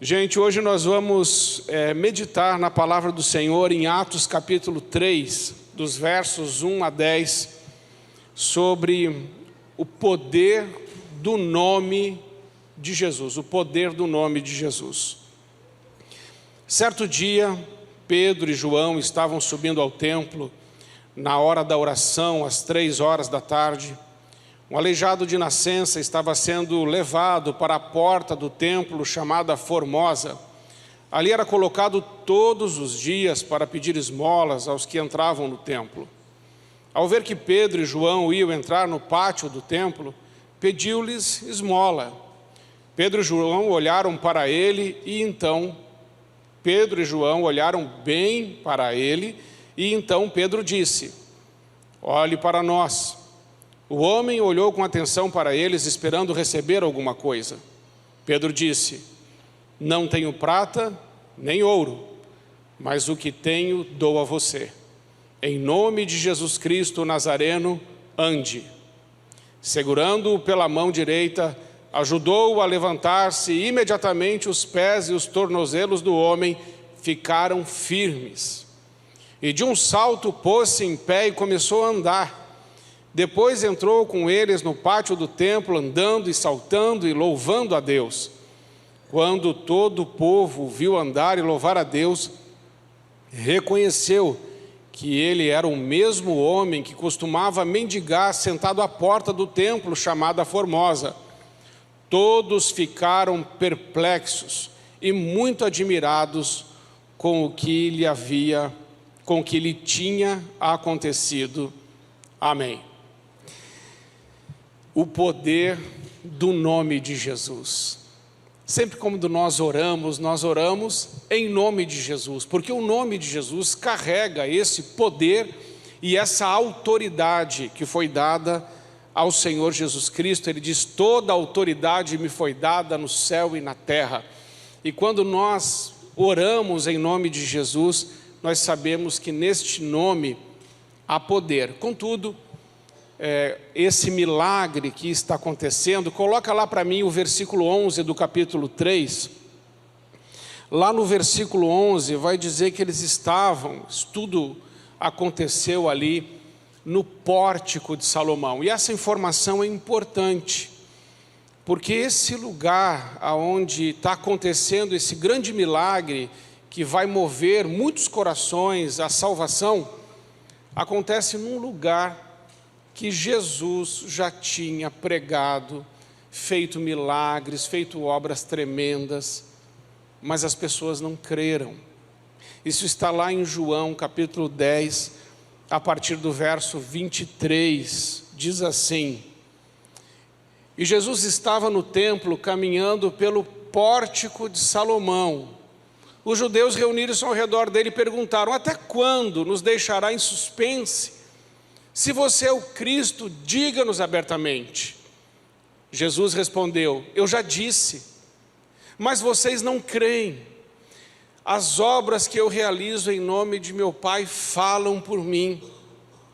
Gente, hoje nós vamos meditar na palavra do Senhor em Atos capítulo 3, dos versos 1 a 10, sobre o poder do nome de Jesus, o poder do nome de Jesus. Certo dia, Pedro e João estavam subindo ao templo, na hora da oração, às 3 horas da tarde. Um aleijado de nascença estava sendo levado para a porta do templo chamada Formosa. Ali era colocado todos os dias para pedir esmolas aos que entravam no templo. Ao ver que Pedro e João iam entrar no pátio do templo, pediu-lhes esmola. Pedro e João olharam para ele e então Pedro disse: olhe para nós. O homem olhou com atenção para eles, esperando receber alguma coisa. Pedro disse: não tenho prata nem ouro, mas o que tenho dou a você. Em nome de Jesus Cristo Nazareno, ande. Segurando-o pela mão direita, ajudou-o a levantar-se, e imediatamente os pés e os tornozelos do homem ficaram firmes. E de um salto pôs-se em pé e começou a andar. Depois entrou com eles no pátio do templo, andando e saltando e louvando a Deus. Quando todo o povo viu andar e louvar a Deus, reconheceu que ele era o mesmo homem que costumava mendigar sentado à porta do templo chamada Formosa. Todos ficaram perplexos e muito admirados com o que lhe tinha acontecido. Amém. O poder do nome de Jesus. Sempre quando nós oramos em nome de Jesus, porque o nome de Jesus carrega esse poder e essa autoridade que foi dada ao Senhor Jesus Cristo. Ele diz: toda a autoridade me foi dada no céu e na terra. E quando nós oramos em nome de Jesus, nós sabemos que neste nome há poder. Contudo, esse milagre que está acontecendo, coloca lá para mim o versículo 11 do capítulo 3. Lá no versículo 11 vai dizer que eles estavam, tudo aconteceu ali no pórtico de Salomão. E essa informação é importante, porque esse lugar onde está acontecendo esse grande milagre, que vai mover muitos corações à salvação, acontece num lugar que Jesus já tinha pregado, feito milagres, feito obras tremendas, mas as pessoas não creram. Isso está lá em João capítulo 10, a partir do verso 23, diz assim: e Jesus estava no templo caminhando pelo pórtico de Salomão. Os judeus reuniram-se ao redor dele e perguntaram: até quando nos deixará em suspense? Se você é o Cristo, diga-nos abertamente. Jesus respondeu: eu já disse, mas vocês não creem. As obras que eu realizo em nome de meu Pai falam por mim.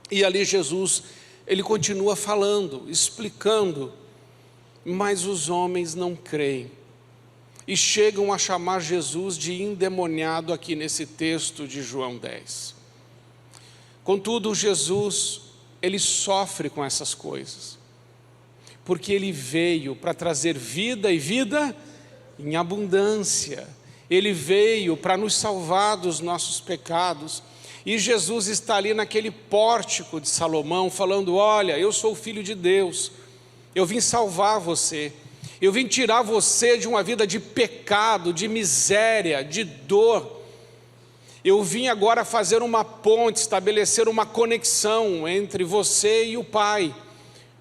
E ali Jesus, ele continua falando, explicando, mas os homens não creem. E chegam a chamar Jesus de endemoniado aqui nesse texto de João 10. Contudo, Jesus, ele sofre com essas coisas, porque ele veio para trazer vida e vida em abundância. Ele veio para nos salvar dos nossos pecados. E Jesus está ali naquele pórtico de Salomão falando: olha, eu sou o Filho de Deus, eu vim salvar você, eu vim tirar você de uma vida de pecado, de miséria, de dor. Eu vim agora fazer uma ponte, estabelecer uma conexão entre você e o Pai.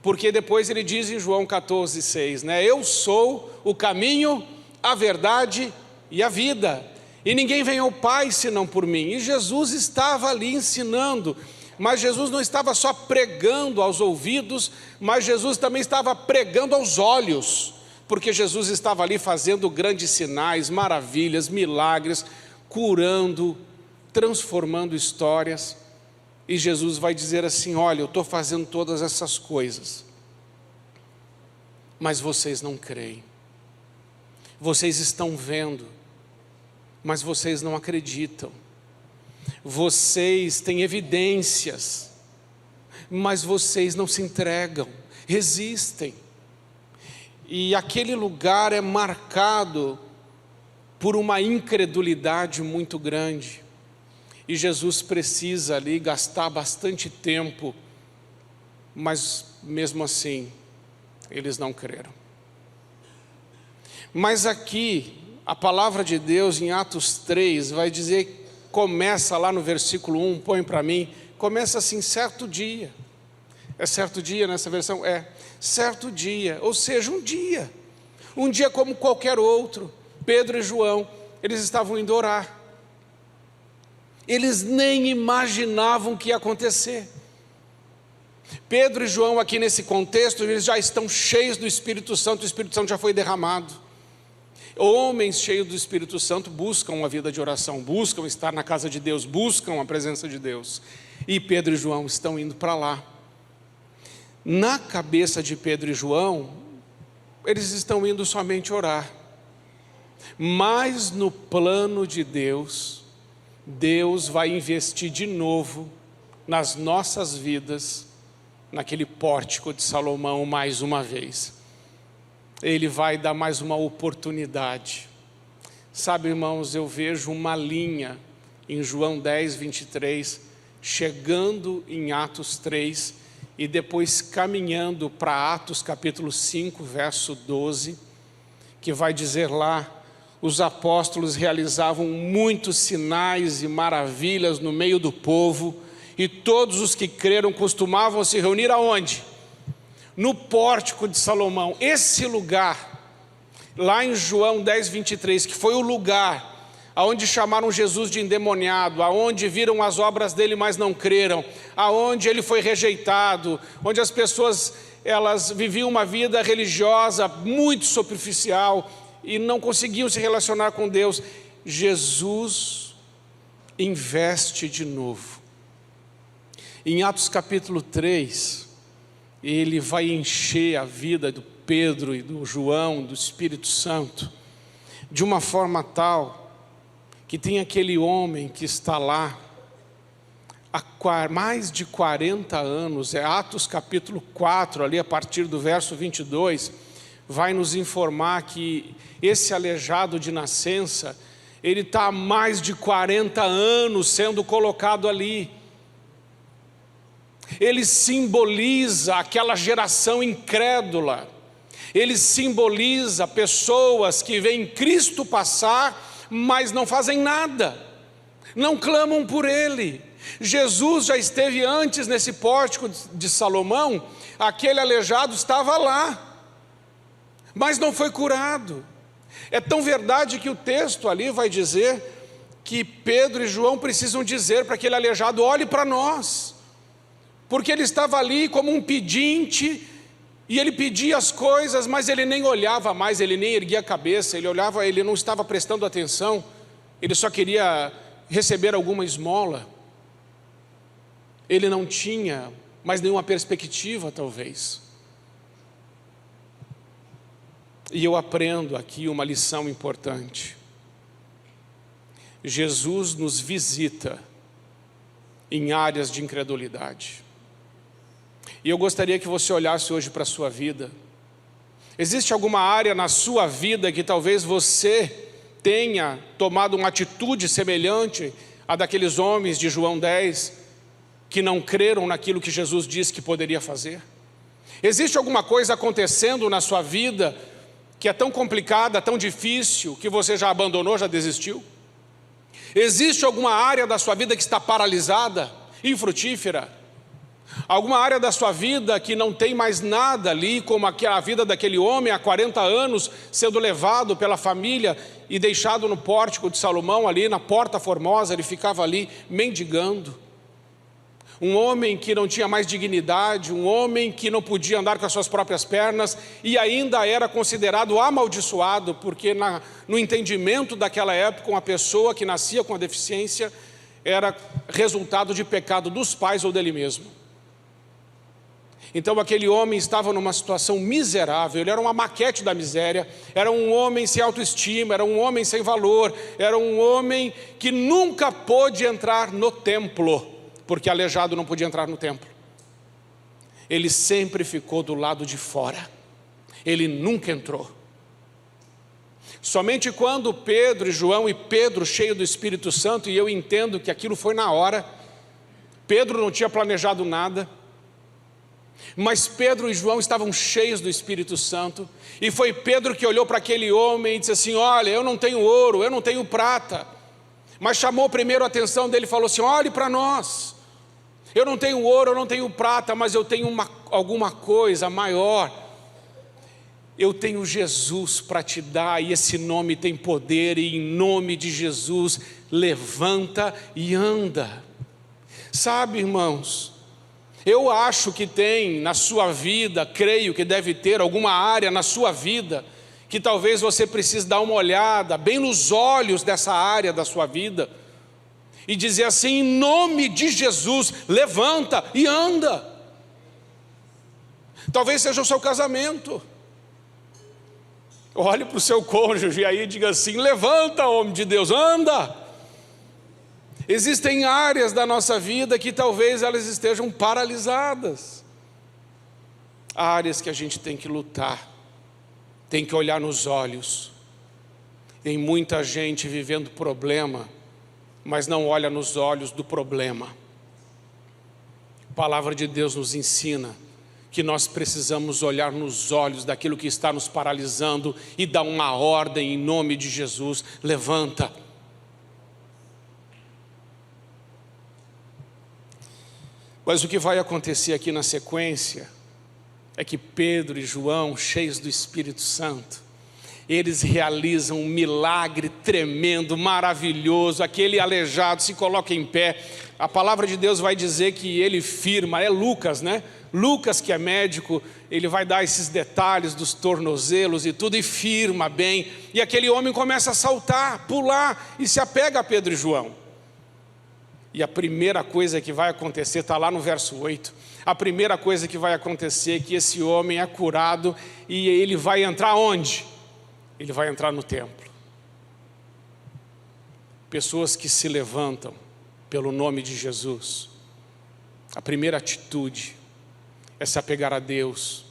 Porque depois ele diz em João 14:6, eu sou o caminho, a verdade e a vida. E ninguém vem ao Pai senão por mim. E Jesus estava ali ensinando. Mas Jesus não estava só pregando aos ouvidos, mas Jesus também estava pregando aos olhos. Porque Jesus estava ali fazendo grandes sinais, maravilhas, milagres, curando, transformando histórias. E Jesus vai dizer assim: olha, eu estou fazendo todas essas coisas, mas vocês não creem. Vocês estão vendo, mas vocês não acreditam. Vocês têm evidências, mas vocês não se entregam, resistem. E aquele lugar é marcado por uma incredulidade muito grande. E Jesus precisa ali gastar bastante tempo, mas mesmo assim, eles não creram. Mas aqui, a palavra de Deus em Atos 3 vai dizer, começa lá no versículo 1, põe para mim, começa assim, certo dia. É certo dia nessa versão? É, certo dia, ou seja, um dia como qualquer outro. Pedro e João, eles estavam indo orar. Eles nem imaginavam o que ia acontecer. Pedro e João aqui nesse contexto, eles já estão cheios do Espírito Santo, o Espírito Santo já foi derramado. Homens cheios do Espírito Santo buscam uma vida de oração, buscam estar na casa de Deus, buscam a presença de Deus. E Pedro e João estão indo para lá. Na cabeça de Pedro e João, eles estão indo somente orar. Mas no plano de Deus, Deus vai investir de novo nas nossas vidas, naquele pórtico de Salomão mais uma vez. Ele vai dar mais uma oportunidade. Sabe, irmãos, eu vejo uma linha em João 10, 23, chegando em Atos 3 e depois caminhando para Atos capítulo 5, verso 12, que vai dizer lá, os apóstolos realizavam muitos sinais e maravilhas no meio do povo, e todos os que creram costumavam se reunir aonde? No pórtico de Salomão. Esse lugar, lá em João 10, 23, que foi o lugar aonde chamaram Jesus de endemoniado, aonde viram as obras dele, mas não creram, aonde ele foi rejeitado, onde as pessoas, elas viviam uma vida religiosa muito superficial, e não conseguiam se relacionar com Deus. Jesus investe de novo. Em Atos capítulo 3, ele vai encher a vida do Pedro e do João, do Espírito Santo, de uma forma tal, que tem aquele homem que está lá, há mais de 40 anos, é Atos capítulo 4, ali a partir do verso 22, vai nos informar que esse aleijado de nascença, ele está há mais de 40 anos sendo colocado ali. Ele simboliza aquela geração incrédula, ele simboliza pessoas que veem Cristo passar, mas não fazem nada, não clamam por Ele. Jesus já esteve antes nesse pórtico de Salomão, aquele aleijado estava lá, mas não foi curado. É tão verdade que o texto ali vai dizer que Pedro e João precisam dizer para aquele aleijado, olhe para nós, porque ele estava ali como um pedinte, e ele pedia as coisas, mas ele nem olhava mais, ele nem erguia a cabeça, ele olhava, ele não estava prestando atenção, ele só queria receber alguma esmola, ele não tinha mais nenhuma perspectiva talvez. E eu aprendo aqui uma lição importante. Jesus nos visita em áreas de incredulidade. E eu gostaria que você olhasse hoje para a sua vida. Existe alguma área na sua vida que talvez você tenha tomado uma atitude semelhante à daqueles homens de João 10, que não creram naquilo que Jesus disse que poderia fazer? Existe alguma coisa acontecendo na sua vida que é tão complicada, tão difícil, que você já abandonou, já desistiu? Existe alguma área da sua vida que está paralisada, infrutífera? Alguma área da sua vida que não tem mais nada ali, como a vida daquele homem há 40 anos, sendo levado pela família e deixado no pórtico de Salomão, ali na Porta Formosa, ele ficava ali mendigando. Um homem que não tinha mais dignidade, um homem que não podia andar com as suas próprias pernas e ainda era considerado amaldiçoado, porque no entendimento daquela época, uma pessoa que nascia com a deficiência era resultado de pecado dos pais ou dele mesmo. Então aquele homem estava numa situação miserável, ele era uma maquete da miséria, era um homem sem autoestima, era um homem sem valor, era um homem que nunca pôde entrar no templo, porque aleijado não podia entrar no templo. Ele sempre ficou do lado de fora, ele nunca entrou. Somente quando Pedro e João, e Pedro cheio do Espírito Santo, e eu entendo que aquilo foi na hora, Pedro não tinha planejado nada, mas Pedro e João estavam cheios do Espírito Santo, e foi Pedro que olhou para aquele homem e disse assim: olha, eu não tenho ouro, eu não tenho prata, mas chamou primeiro a atenção dele e falou assim: olhe para nós, eu não tenho ouro, eu não tenho prata, mas eu tenho alguma coisa maior, eu tenho Jesus para te dar, e esse nome tem poder, e em nome de Jesus, levanta e anda. Sabe, irmãos, eu acho que tem na sua vida, creio que deve ter alguma área na sua vida, que talvez você precise dar uma olhada, bem nos olhos dessa área da sua vida, e dizer assim: em nome de Jesus, levanta e anda. Talvez seja o seu casamento. Olhe para o seu cônjuge e aí diga assim: levanta, homem de Deus, anda. Existem áreas da nossa vida que talvez elas estejam paralisadas. Áreas que a gente tem que lutar, tem que olhar nos olhos. Tem muita gente vivendo problema, mas não olha nos olhos do problema. A palavra de Deus nos ensina que nós precisamos olhar nos olhos daquilo que está nos paralisando e dar uma ordem em nome de Jesus: levanta. Mas o que vai acontecer aqui na sequência é que Pedro e João, cheios do Espírito Santo, eles realizam um milagre tremendo, maravilhoso. Aquele aleijado se coloca em pé. A palavra de Deus vai dizer que ele firma, é Lucas, né? Lucas, que é médico, ele vai dar esses detalhes dos tornozelos e tudo, e firma bem. E aquele homem começa a saltar, pular, e se apega a Pedro e João. E a primeira coisa que vai acontecer, está lá no verso 8, a primeira coisa que vai acontecer é que esse homem é curado, e ele vai entrar onde? Ele vai entrar no templo. Pessoas que se levantam pelo nome de Jesus, a primeira atitude é se apegar a Deus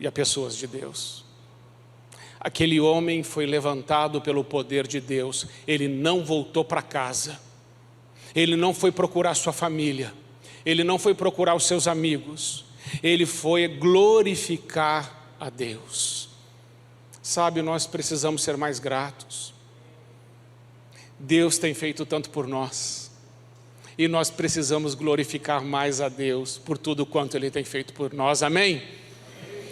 e a pessoas de Deus. Aquele homem foi levantado pelo poder de Deus, ele não voltou para casa, ele não foi procurar sua família, ele não foi procurar os seus amigos, ele foi glorificar a Deus. Sabe, nós precisamos ser mais gratos. Deus tem feito tanto por nós, e nós precisamos glorificar mais a Deus por tudo quanto Ele tem feito por nós, amém?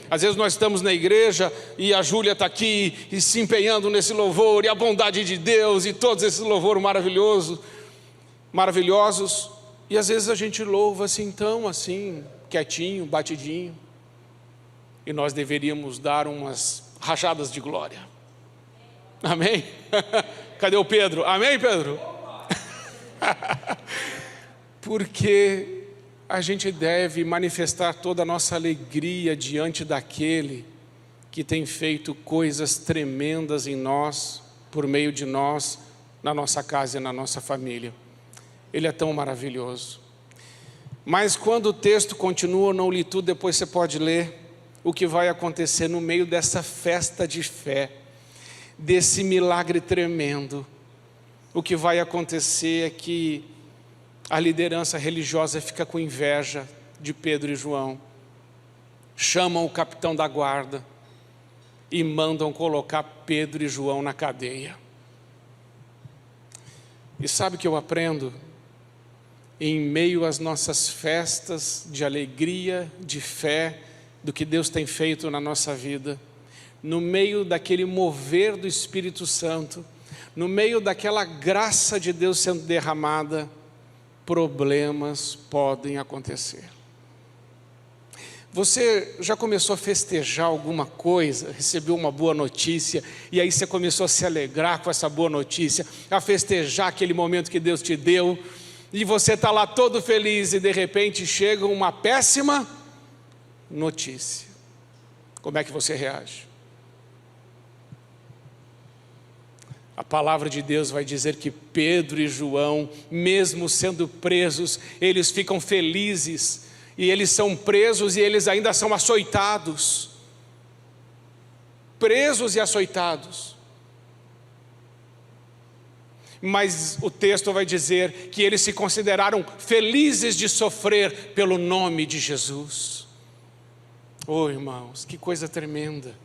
Às vezes nós estamos na igreja e a Júlia está aqui e se empenhando nesse louvor, e a bondade de Deus, e todos esses louvores maravilhosos, e às vezes a gente louva assim, tão assim, quietinho, batidinho, e nós deveríamos dar umas rajadas de glória, amém? Cadê o Pedro? Amém, Pedro? Porque a gente deve manifestar toda a nossa alegria diante daquele que tem feito coisas tremendas em nós, por meio de nós, na nossa casa e na nossa família. Ele é tão maravilhoso. Mas quando o texto continua, eu não li tudo, depois você pode ler o que vai acontecer no meio dessa festa de fé, desse milagre tremendo. O que vai acontecer é que a liderança religiosa fica com inveja de Pedro e João, chamam o capitão da guarda e mandam colocar Pedro e João na cadeia. E sabe o que eu aprendo? Em meio às nossas festas de alegria, de fé, do que Deus tem feito na nossa vida, no meio daquele mover do Espírito Santo, no meio daquela graça de Deus sendo derramada, problemas podem acontecer. Você já começou a festejar alguma coisa, recebeu uma boa notícia, e aí você começou a se alegrar com essa boa notícia, a festejar aquele momento que Deus te deu, e você está lá todo feliz, e de repente chega uma péssima notícia. Como é que você reage? A palavra de Deus vai dizer que Pedro e João, mesmo sendo presos, eles ficam felizes, e eles são presos e eles ainda são açoitados. Presos e açoitados. Mas o texto vai dizer que eles se consideraram felizes de sofrer pelo nome de Jesus. Oh, irmãos, que coisa tremenda.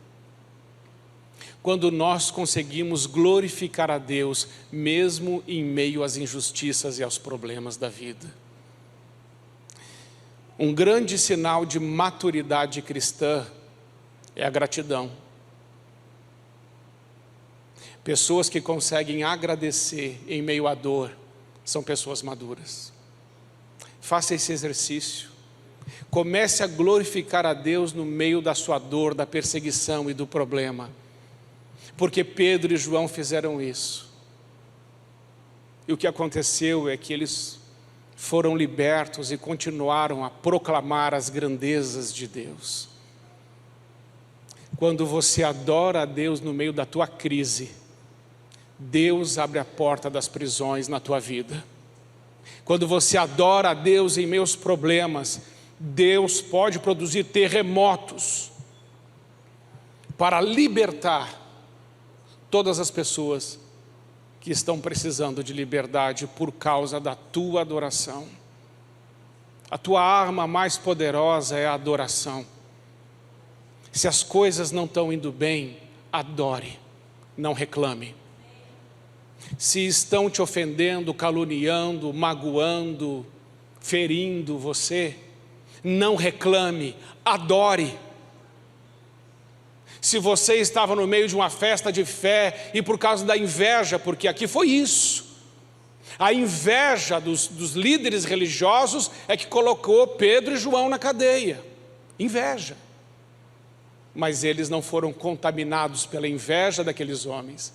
Quando nós conseguimos glorificar a Deus, mesmo em meio às injustiças e aos problemas da vida. Um grande sinal de maturidade cristã é a gratidão. Pessoas que conseguem agradecer em meio à dor são pessoas maduras. Faça esse exercício. Comece a glorificar a Deus no meio da sua dor, da perseguição e do problema. Porque Pedro e João fizeram isso. E o que aconteceu é que eles foram libertos e continuaram a proclamar as grandezas de Deus. Quando você adora a Deus no meio da tua crise, Deus abre a porta das prisões na tua vida. Quando você adora a Deus em meio aos problemas, Deus pode produzir terremotos para libertar todas as pessoas que estão precisando de liberdade por causa da tua adoração. A tua arma mais poderosa é a adoração. Se as coisas não estão indo bem, adore, não reclame. Se estão te ofendendo, caluniando, magoando, ferindo você, não reclame, adore. Se você estava no meio de uma festa de fé e por causa da inveja, porque aqui foi isso, a inveja dos líderes religiosos é que colocou Pedro e João na cadeia, inveja. Mas eles não foram contaminados pela inveja daqueles homens,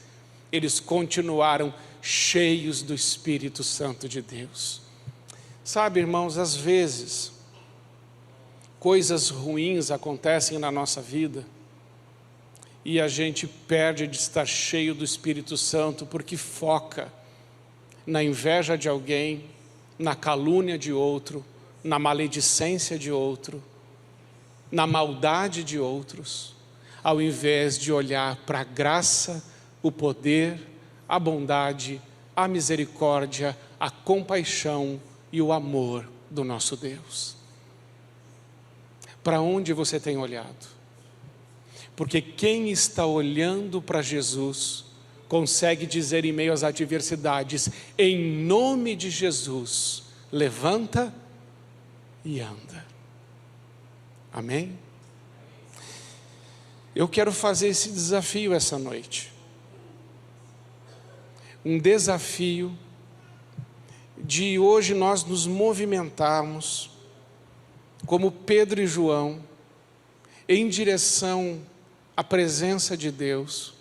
eles continuaram cheios do Espírito Santo de Deus. Sabe, irmãos, às vezes, coisas ruins acontecem na nossa vida, e a gente perde de estar cheio do Espírito Santo, porque foca na inveja de alguém, na calúnia de outro, na maledicência de outro, na maldade de outros, ao invés de olhar para a graça, o poder, a bondade, a misericórdia, a compaixão e o amor do nosso Deus. Para onde você tem olhado? Porque quem está olhando para Jesus consegue dizer em meio às adversidades: em nome de Jesus, levanta e anda. Amém? Eu quero fazer esse desafio essa noite. Um desafio de hoje nós nos movimentarmos como Pedro e João em direção à presença de Deus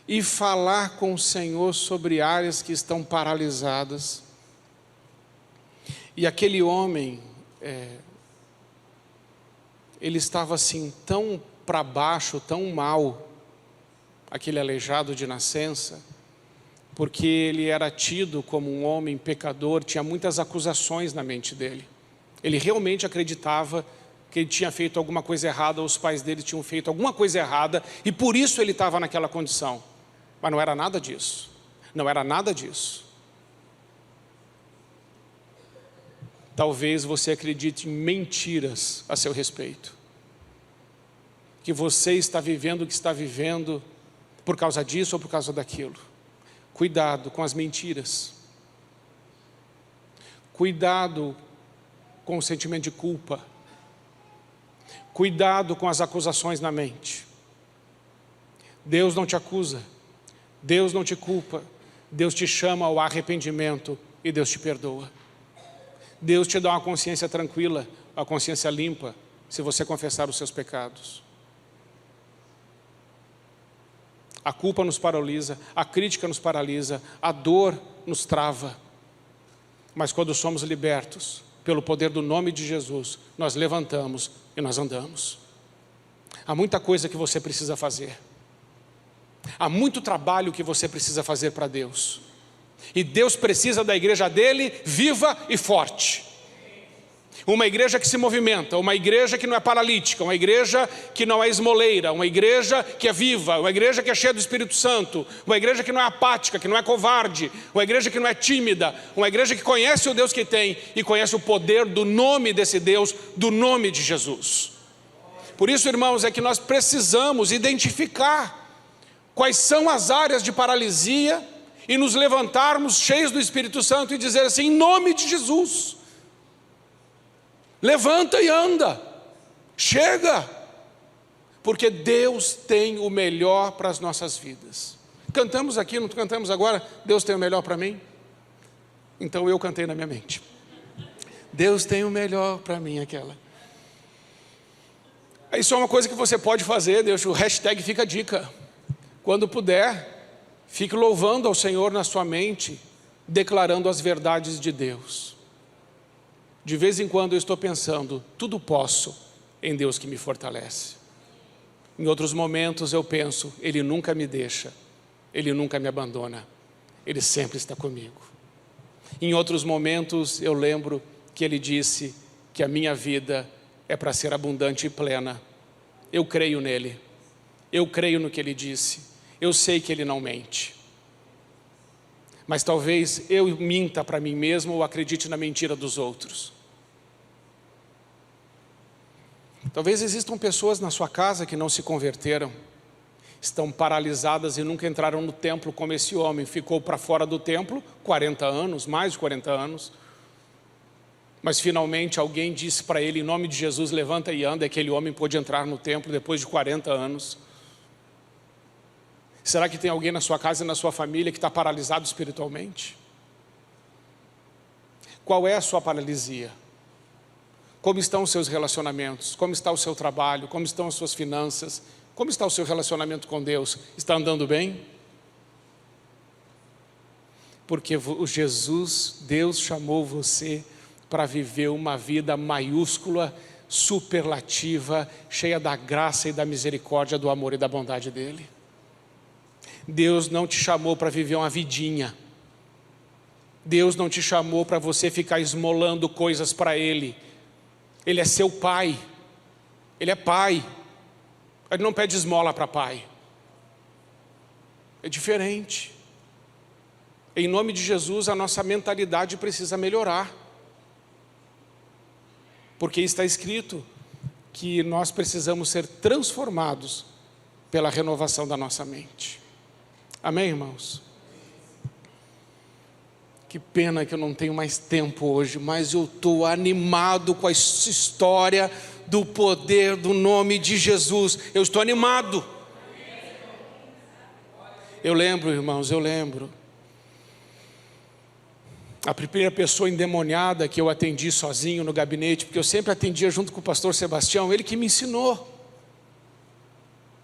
e falar com o Senhor sobre áreas que estão paralisadas. E aquele homem, ele estava assim tão para baixo, tão mal, aquele aleijado de nascença, porque ele era tido como um homem pecador, tinha muitas acusações na mente dele. Ele realmente acreditava que ele tinha feito alguma coisa errada, os pais dele tinham feito alguma coisa errada, e por isso ele estava naquela condição. Mas não era nada disso, não era nada disso. Talvez você acredite em mentiras a seu respeito, que você está vivendo o que está vivendo por causa disso ou por causa daquilo. Cuidado com as mentiras, cuidado com o sentimento de culpa, cuidado com as acusações na mente. Deus não te acusa, Deus não te culpa, Deus te chama ao arrependimento e Deus te perdoa. Deus te dá uma consciência tranquila, uma consciência limpa, se você confessar os seus pecados. A culpa nos paralisa, a crítica nos paralisa, a dor nos trava. Mas quando somos libertos pelo poder do nome de Jesus, nós levantamos e nós andamos. Há muita coisa que você precisa fazer. Há muito trabalho que você precisa fazer para Deus. E Deus precisa da igreja dele viva e forte. Uma igreja que se movimenta, uma igreja que não é paralítica, uma igreja que não é esmoleira, uma igreja que é viva, uma igreja que é cheia do Espírito Santo, uma igreja que não é apática, que não é covarde, uma igreja que não é tímida, uma igreja que conhece o Deus que tem e conhece o poder do nome desse Deus, do nome de Jesus. Por isso, irmãos, é que nós precisamos identificar quais são as áreas de paralisia e nos levantarmos cheios do Espírito Santo e dizer assim, em nome de Jesus, levanta e anda, chega, porque Deus tem o melhor para as nossas vidas. Cantamos aqui, não cantamos agora, Deus tem o melhor para mim? Então eu cantei na minha mente, Deus tem o melhor para mim, aquela. Isso é uma coisa que você pode fazer, Deus, o hashtag fica a dica. Quando puder, fique louvando ao Senhor na sua mente, declarando as verdades de Deus. De vez em quando eu estou pensando, tudo posso em Deus que me fortalece. Em outros momentos eu penso, Ele nunca me deixa, Ele nunca me abandona, Ele sempre está comigo. Em outros momentos eu lembro que Ele disse que a minha vida é para ser abundante e plena. Eu creio nele, eu creio no que Ele disse, eu sei que Ele não mente. Mas talvez eu minta para mim mesmo ou acredite na mentira dos outros. Talvez existam pessoas na sua casa que não se converteram, estão paralisadas e nunca entraram no templo como esse homem. Ficou para fora do templo 40 anos, mais de 40 anos. Mas finalmente alguém disse para ele, em nome de Jesus, levanta e anda. E aquele homem pôde entrar no templo depois de 40 anos. Será que tem alguém na sua casa e na sua família que está paralisado espiritualmente? Qual é a sua paralisia? Como estão os seus relacionamentos? Como está o seu trabalho? Como estão as suas finanças? Como está o seu relacionamento com Deus? Está andando bem? Porque Deus chamou você para viver uma vida maiúscula, superlativa, cheia da graça e da misericórdia, do amor e da bondade dEle. Deus não te chamou para viver uma vidinha. Deus não te chamou para você ficar esmolando coisas para Ele. Ele é seu pai. Ele é pai. Ele não pede esmola para pai. É diferente. Em nome de Jesus, a nossa mentalidade precisa melhorar. Porque está escrito que nós precisamos ser transformados pela renovação da nossa mente. Amém, irmãos? Que pena que eu não tenho mais tempo hoje, mas eu estou animado com essa história do poder do nome de Jesus. Eu estou animado. Eu lembro, irmãos, eu lembro. A primeira pessoa endemoniada que eu atendi sozinho no gabinete, porque eu sempre atendia junto com o pastor Sebastião, ele que me ensinou.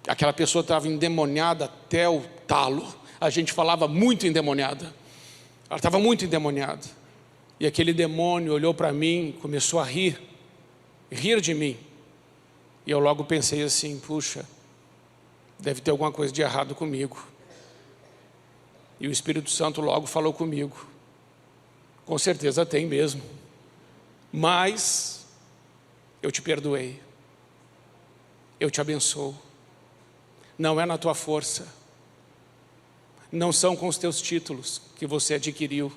Aquela pessoa estava endemoniada até o talo. A gente falava muito endemoniada. Ela estava muito endemoniada. E aquele demônio olhou para mim, começou a rir de mim. E eu logo pensei assim, puxa, deve ter alguma coisa de errado comigo. E o Espírito Santo logo falou comigo. Com certeza tem mesmo. Mas eu te perdoei. Eu te abençoo. Não é na tua força. Não são com os teus títulos que você adquiriu.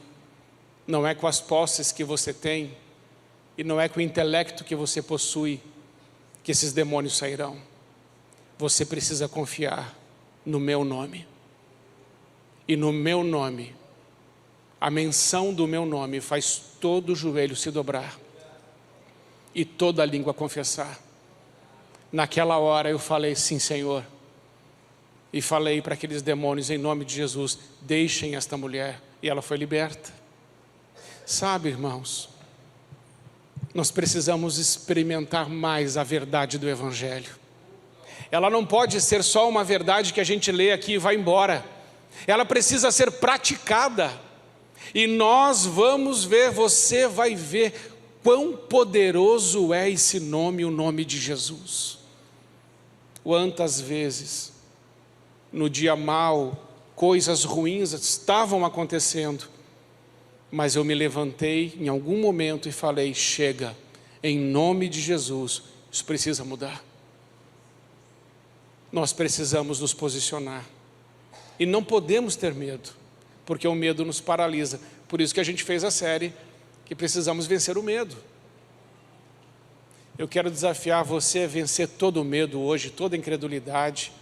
Não é com as posses que você tem. E não é com o intelecto que você possui que esses demônios sairão. Você precisa confiar no meu nome. E no meu nome, a menção do meu nome faz todo o joelho se dobrar. E toda a língua confessar. Naquela hora eu falei, sim, Senhor. E falei para aqueles demônios, em nome de Jesus, deixem esta mulher. E ela foi liberta. Sabe, irmãos, nós precisamos experimentar mais a verdade do Evangelho. Ela não pode ser só uma verdade que a gente lê aqui e vai embora. Ela precisa ser praticada. E nós vamos ver, você vai ver quão poderoso é esse nome, o nome de Jesus. Quantas vezes, no dia mau, coisas ruins estavam acontecendo, mas eu me levantei em algum momento e falei: chega, em nome de Jesus, isso precisa mudar. Nós precisamos nos posicionar, e não podemos ter medo, porque o medo nos paralisa. Por isso que a gente fez a série, que precisamos vencer o medo. Eu quero desafiar você a vencer todo o medo hoje, toda a incredulidade,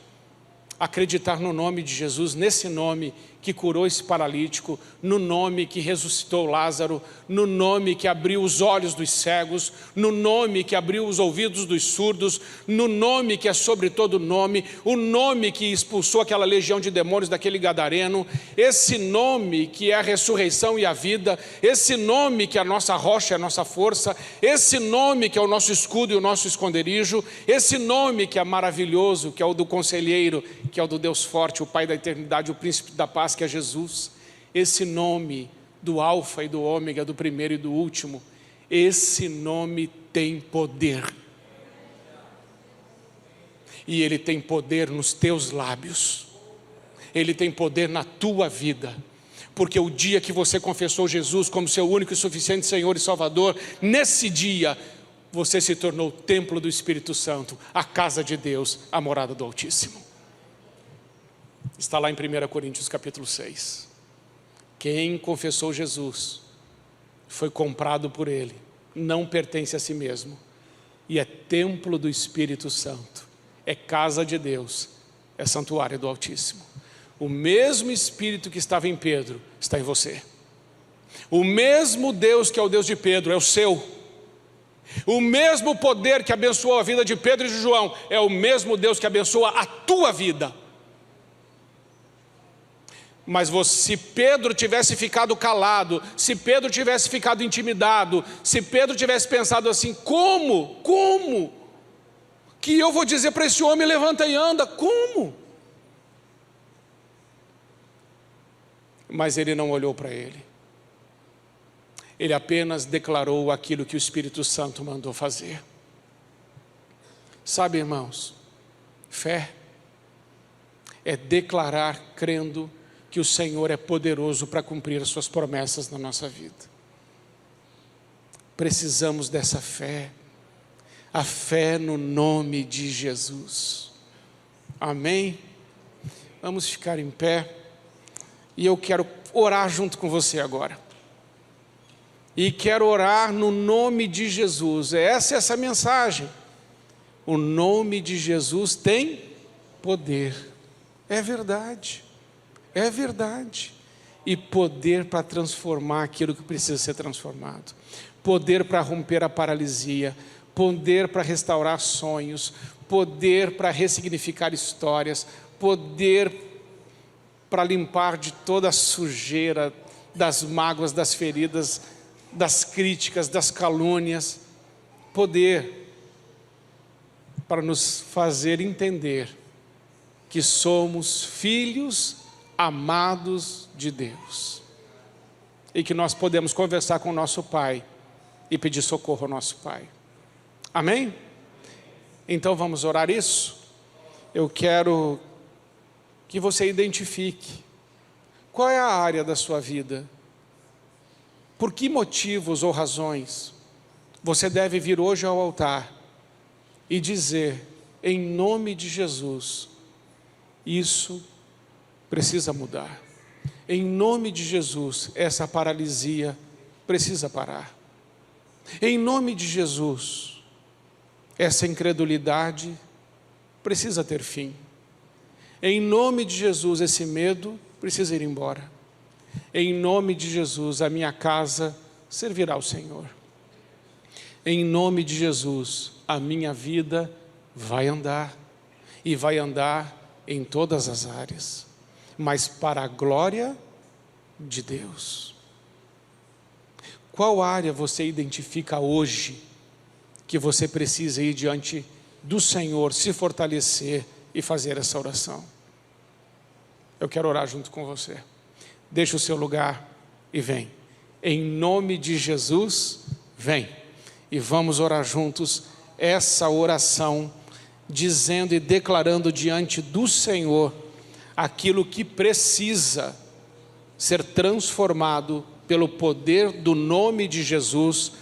acreditar no nome de Jesus, nesse nome que curou esse paralítico, no nome que ressuscitou Lázaro, no nome que abriu os olhos dos cegos, no nome que abriu os ouvidos dos surdos, no nome que é sobre todo nome, o nome que expulsou aquela legião de demônios daquele gadareno, esse nome que é a ressurreição e a vida, esse nome que é a nossa rocha, a nossa força, esse nome que é o nosso escudo e o nosso esconderijo, esse nome que é maravilhoso, que é o do conselheiro, que é o do Deus forte, o Pai da eternidade, o príncipe da paz, que é Jesus. Esse nome do alfa e do ômega, do primeiro e do último, esse nome tem poder. E ele tem poder nos teus lábios, ele tem poder na tua vida, porque o dia que você confessou Jesus como seu único e suficiente Senhor e Salvador, nesse dia você se tornou o templo do Espírito Santo, a casa de Deus, a morada do Altíssimo. Está lá em 1 Coríntios capítulo 6. Quem confessou Jesus foi comprado por ele, não pertence a si mesmo, e é templo do Espírito Santo, é casa de Deus, é santuário do Altíssimo. O mesmo Espírito que estava em Pedro está em você. O mesmo Deus que é o Deus de Pedro é o seu. O mesmo poder que abençoou a vida de Pedro e de João é o mesmo Deus que abençoa a tua vida. Mas se Pedro tivesse ficado calado, se Pedro tivesse ficado intimidado, se Pedro tivesse pensado assim: como que eu vou dizer para esse homem: levanta e anda, como? Mas ele não olhou para ele, ele apenas declarou aquilo que o Espírito Santo mandou fazer. Sabe, irmãos, fé é declarar crendo que o Senhor é poderoso para cumprir as suas promessas na nossa vida. Precisamos dessa fé, a fé no nome de Jesus. Amém? Vamos ficar em pé, e eu quero orar junto com você agora. E quero orar no nome de Jesus. Essa mensagem. O nome de Jesus tem poder. É verdade. É verdade. E poder para transformar aquilo que precisa ser transformado. Poder para romper a paralisia. Poder para restaurar sonhos. Poder para ressignificar histórias. Poder para limpar de toda a sujeira, das mágoas, das feridas, das críticas, das calúnias. Poder para nos fazer entender que somos filhos amados de Deus, e que nós podemos conversar com o nosso Pai e pedir socorro ao nosso Pai. Amém? Então vamos orar isso. Eu quero que você identifique qual é a área da sua vida, por que motivos ou razões você deve vir hoje ao altar e dizer: em nome de Jesus, isso precisa mudar. Em nome de Jesus, essa paralisia precisa parar. Em nome de Jesus, essa incredulidade precisa ter fim. Em nome de Jesus, esse medo precisa ir embora. Em nome de Jesus, a minha casa servirá ao Senhor. Em nome de Jesus, a minha vida vai andar, e vai andar em todas as áreas, mas para a glória de Deus. Qual área você identifica hoje que você precisa ir diante do Senhor, se fortalecer e fazer essa oração? Eu quero orar junto com você. Deixa o seu lugar e vem. Em nome de Jesus, vem. e vamos orar juntos essa oração, dizendo e declarando diante do Senhor aquilo que precisa ser transformado pelo poder do nome de Jesus,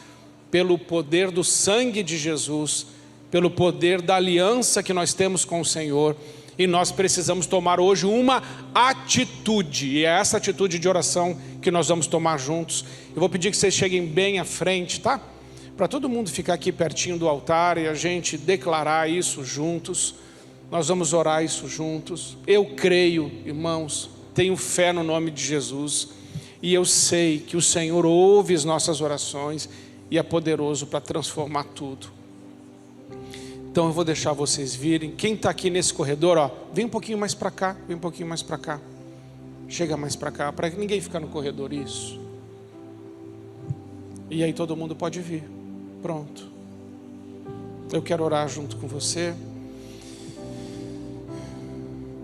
pelo poder do sangue de Jesus, pelo poder da aliança que nós temos com o Senhor. E nós precisamos tomar hoje uma atitude, e é essa atitude de oração que nós vamos tomar juntos. Eu vou pedir que vocês cheguem bem à frente, tá? Para todo mundo ficar aqui pertinho do altar e a gente declarar isso juntos. Nós vamos orar isso juntos. Eu creio, irmãos, tenho fé no nome de Jesus, e eu sei que o Senhor ouve as nossas orações e é poderoso para transformar tudo. Então eu vou deixar vocês virem. Quem está aqui nesse corredor, ó, vem um pouquinho mais para cá, vem um pouquinho mais para cá. Chega mais para cá, para que ninguém ficar no corredor, isso. E aí todo mundo pode vir. Pronto. Eu quero orar junto com você.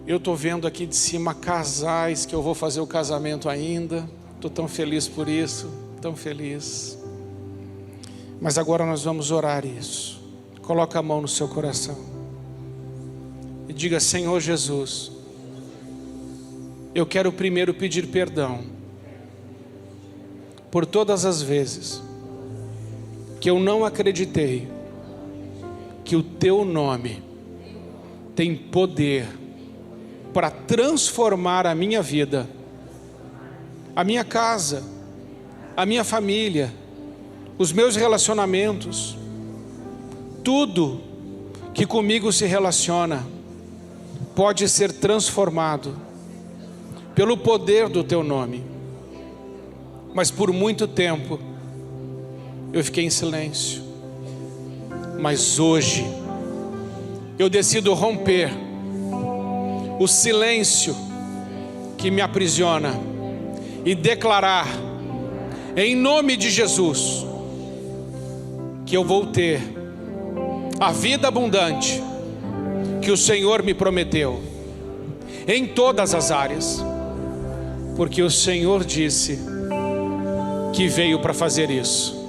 Eu estou vendo aqui de cima casais que eu vou fazer o casamento ainda. Estou tão feliz por isso, tão feliz. Mas agora nós vamos orar isso. Coloca a mão no seu coração e diga: Senhor Jesus, eu quero primeiro pedir perdão por todas as vezes que eu não acreditei que o teu nome tem poder para transformar a minha vida, a minha casa, a minha família, os meus relacionamentos. Tudo que comigo se relaciona pode ser transformado pelo poder do teu nome. Mas por muito tempo eu fiquei em silêncio. Mas hoje eu decido romper o silêncio que me aprisiona e declarar, em nome de Jesus, que eu vou ter a vida abundante que o Senhor me prometeu, em todas as áreas, porque o Senhor disse que veio para fazer isso.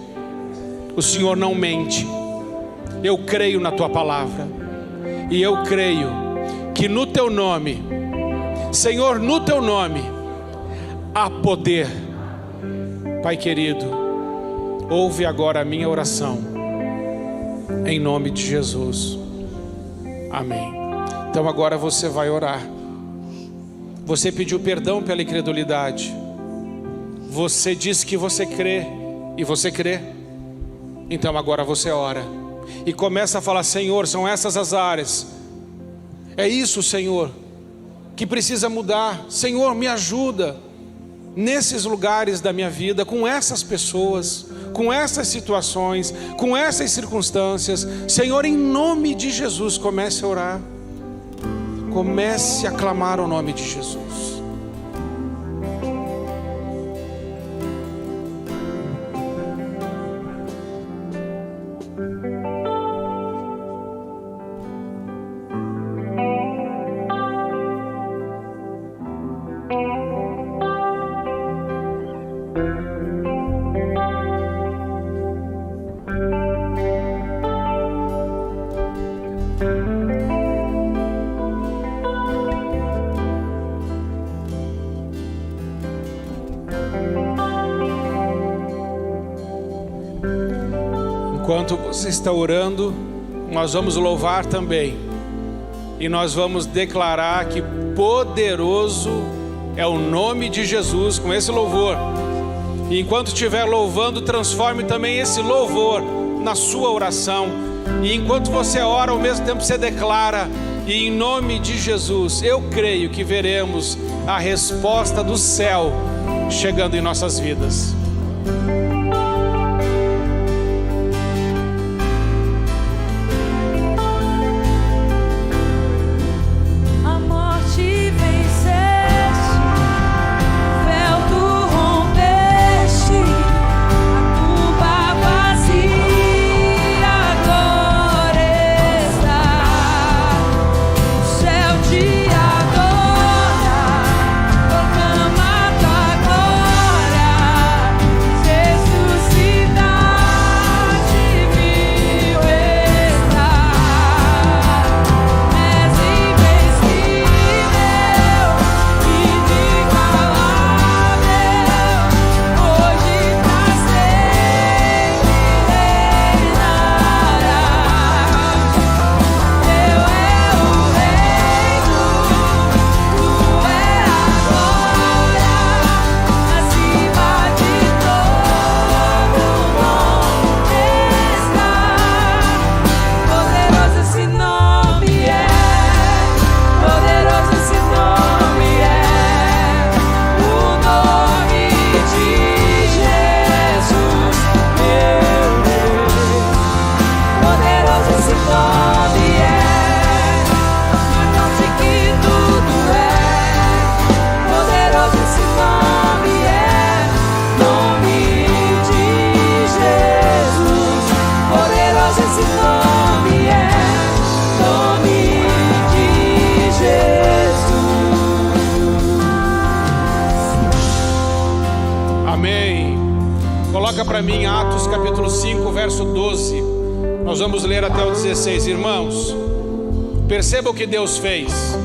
O Senhor não mente. Eu creio na tua palavra, e eu creio que no teu nome, Senhor, no teu nome há poder. Pai querido, ouve agora a minha oração, em nome de Jesus, amém. Então agora você vai orar. Você pediu perdão pela incredulidade, você disse que você crê, e você crê. Então agora você ora e começa a falar: Senhor, são essas as áreas, é isso, Senhor, que precisa mudar. Senhor, me ajuda nesses lugares da minha vida, com essas pessoas, com essas situações, com essas circunstâncias. Senhor, em nome de Jesus, comece a orar, comece a clamar o nome de Jesus. Enquanto você está orando, nós vamos louvar também, e nós vamos declarar que poderoso é o nome de Jesus com esse louvor. E enquanto estiver louvando, transforme também esse louvor na sua oração. E enquanto você ora, ao mesmo tempo você declara: e em nome de Jesus, eu creio que veremos a resposta do céu chegando em nossas vidas. Jesus. Coloca para mim Atos capítulo 5, verso 12. Nós vamos ler até o 16. Irmãos, perceba o que Deus fez.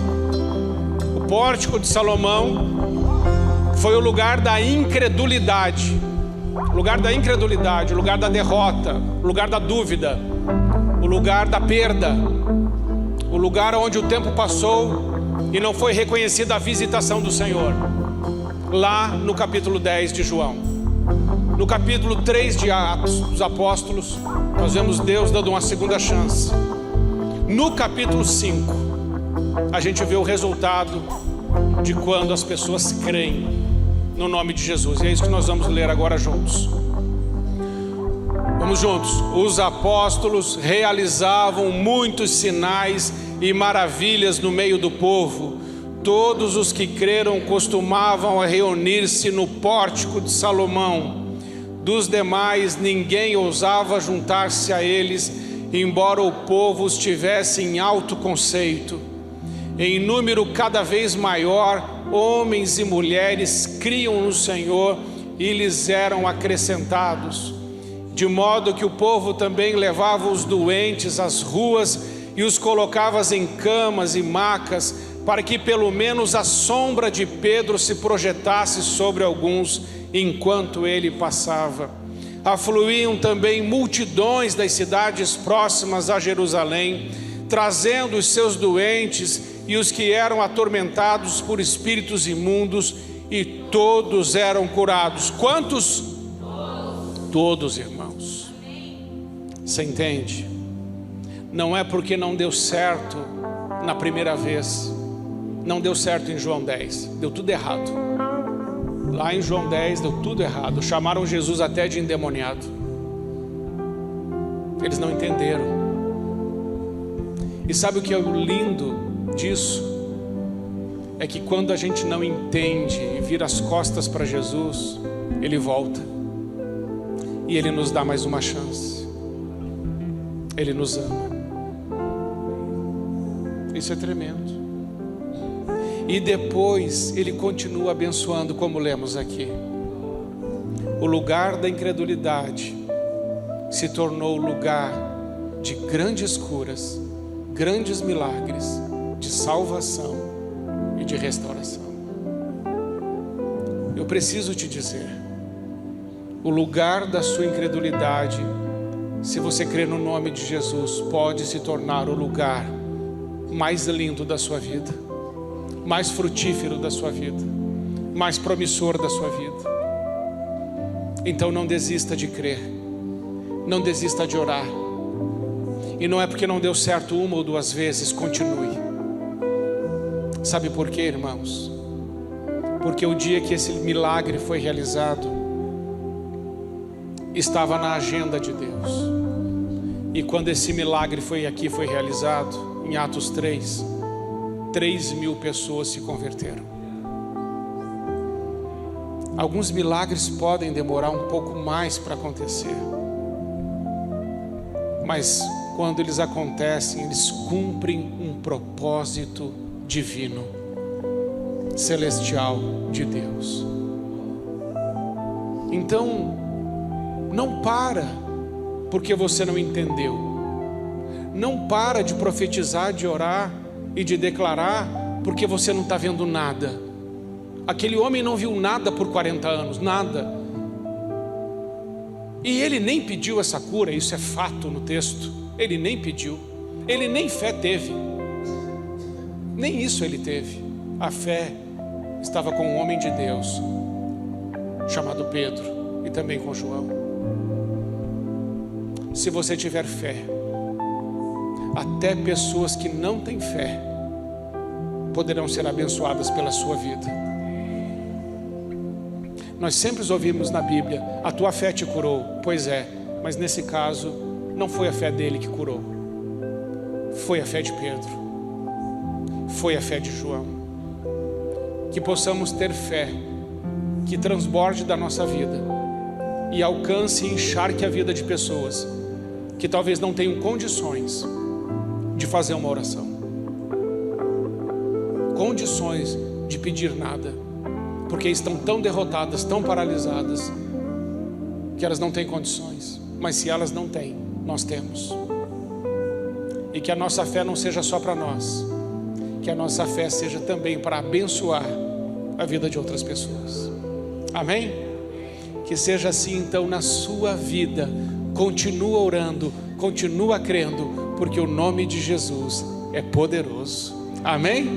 O pórtico de Salomão foi o lugar da incredulidade. O lugar da incredulidade, o lugar da derrota, o lugar da dúvida, o lugar da perda, o lugar onde o tempo passou e não foi reconhecida a visitação do Senhor. Lá no capítulo 10 de João. No capítulo 3 de Atos dos Apóstolos, nós vemos Deus dando uma segunda chance. No capítulo 5, a gente vê o resultado de quando as pessoas creem no nome de Jesus. E é isso que nós vamos ler agora juntos. Vamos juntos. Os apóstolos realizavam muitos sinais e maravilhas no meio do povo. Todos os que creram costumavam reunir-se no pórtico de Salomão. Dos demais, ninguém ousava juntar-se a eles, embora o povo os tivesse em alto conceito. Em número cada vez maior, homens e mulheres criam no Senhor e lhes eram acrescentados. De modo que o povo também levava os doentes às ruas e os colocava em camas e macas, para que pelo menos a sombra de Pedro se projetasse sobre alguns enquanto ele passava. Afluíam também multidões das cidades próximas a Jerusalém, trazendo os seus doentes e os que eram atormentados por espíritos imundos, e todos eram curados. Quantos? Todos, irmãos. Você entende? Não é porque não deu certo na primeira vez. Não deu certo em João 10, deu tudo errado. Lá em João 10 deu tudo errado. Chamaram Jesus até de endemoniado. Eles não entenderam. E sabe o que é o lindo disso? É que quando a gente não entende e vira as costas para Jesus, Ele volta. E Ele nos dá mais uma chance. Ele nos ama. Isso é tremendo. E depois Ele continua abençoando, como lemos aqui. O lugar da incredulidade se tornou lugar de grandes curas, grandes milagres, de salvação e de restauração. Eu preciso te dizer, o lugar da sua incredulidade, se você crer no nome de Jesus, pode se tornar o lugar mais lindo da sua vida, mais frutífero da sua vida, mais promissor da sua vida. Então não desista de crer, não desista de orar. E não é porque não deu certo uma ou duas vezes, continue. Sabe por quê, irmãos? Porque o dia que esse milagre foi realizado, estava na agenda de Deus. E quando esse milagre foi realizado, em Atos 3, 3.000 pessoas se converteram. Alguns milagres podem demorar um pouco mais para acontecer, mas quando eles acontecem, eles cumprem um propósito divino, celestial de Deus. Então, não para porque você não entendeu. Não para de profetizar, de orar e de declarar porque você não está vendo nada. Aquele homem não viu nada por 40 anos, nada. E ele nem pediu essa cura, isso é fato no texto. Ele nem pediu, ele nem fé teve. Nem isso ele teve. A fé estava com um homem de Deus chamado Pedro e também com João. Se você tiver fé, até pessoas que não têm fé poderão ser abençoadas pela sua vida. Nós sempre ouvimos na Bíblia: a tua fé te curou. Pois é, mas nesse caso não foi a fé dele que curou, foi a fé de Pedro, foi a fé de João. Que possamos ter fé que transborde da nossa vida e alcance e encharque a vida de pessoas que talvez não tenham condições de fazer uma oração, condições de pedir nada, porque estão tão derrotadas, tão paralisadas, que elas não têm condições, mas se elas não têm, nós temos. E que a nossa fé não seja só para nós, que a nossa fé seja também para abençoar a vida de outras pessoas. Amém? Que seja assim então na sua vida. Continua orando, continua crendo, porque o nome de Jesus é poderoso. Amém?